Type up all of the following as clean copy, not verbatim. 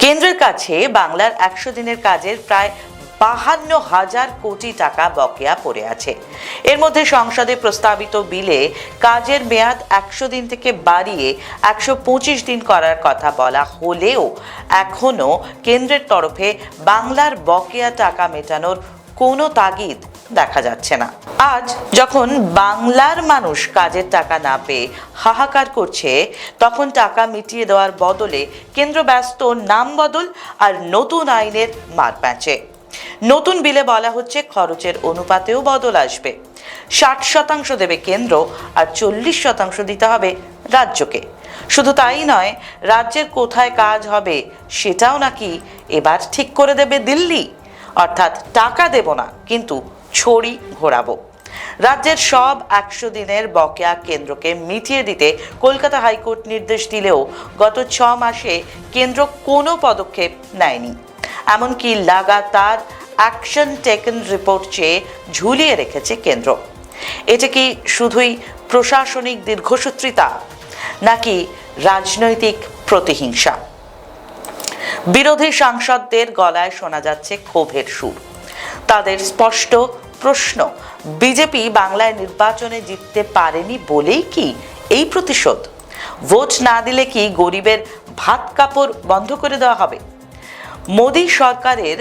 কেন্দ্রের কাছে বাংলার ১০০ দিনের কাজের প্রায় ৫২,০০০ কোটি টাকা বকেয়া পড়ে আছে। এর মধ্যে সংসদে প্রস্তাবিত বিলে কাজের মেয়াদ ১০০ দিন থেকে বাড়িয়ে ১২৫ দিন করার কথা বলা হলেও এখনো কেন্দ্রের তরফে বাংলার বকেয়া টাকা মেটানোর কোনো তাগিদ দেখা যাচ্ছে না। আজ যখন বাংলার মানুষ কাজের টাকা না পেয়ে হাহাকার করছে, তখন টাকা মিটিয়ে দেওয়ার বদলে কেন্দ্র ব্যস্ত নাম বদল আর নতুন আইনের মারপ্যাঁচে। নতুন বিলে বলা হচ্ছে খরচের অনুপাতেও বদল আসবে। ৬০% দেবে কেন্দ্র আর ৪০% দিতে হবে রাজ্যকে। শুধু তাই নয়, রাজ্যের কোথায় কাজ হবে সেটাও নাকি এবার ঠিক করে দেবে দিল্লি। অর্থাৎ টাকা দেব না, কিন্তু ছড়ি ঘোরাবো। রাজ্যের সব ১০০ দিনের বকেয়া কেন্দ্রকে মিটিয়ে দিতে কলকাতা হাইকোর্ট নির্দেশ দিলেও গত ৬ মাসে কেন্দ্র কোনো পদক্ষেপ নেয়নি। এমনকি লাগাতার অ্যাকশন টেকেন রিপোর্ট চেয়ে ঝুলিয়ে রেখেছে কেন্দ্র। এটা কি শুধুই প্রশাসনিক দীর্ঘসূত্রিতা, নাকি রাজনৈতিক প্রতিহিংসা? বিরোধী সাংসদদের গলায় শোনা যাচ্ছে ক্ষোভের সুর। তাদের স্পষ্ট প্রশ্ন, বিজেপি বাংলায় নির্বাচনে জিততে পারেনি বলেই কি এই প্রতিশোধ? ভোট না দিলে কি গরিবের ভাত কাপড় বন্ধ করে দেওয়া হবে? মোদী সরকারের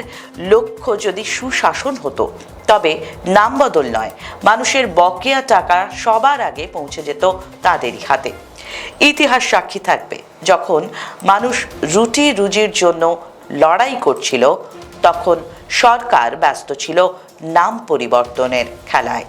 লক্ষ্য যদি সুশাসন হতো, তবে নাম বদল নয়, মানুষের বকেয়া টাকা সবার আগে পৌঁছে যেত তাদেরই হাতে। ইতিহাস সাক্ষী থাকবে, যখন মানুষ রুটি রুজির জন্য লড়াই করছিল, তখন সরকার ব্যস্ত ছিল নাম পরিবর্তনের খেলায়।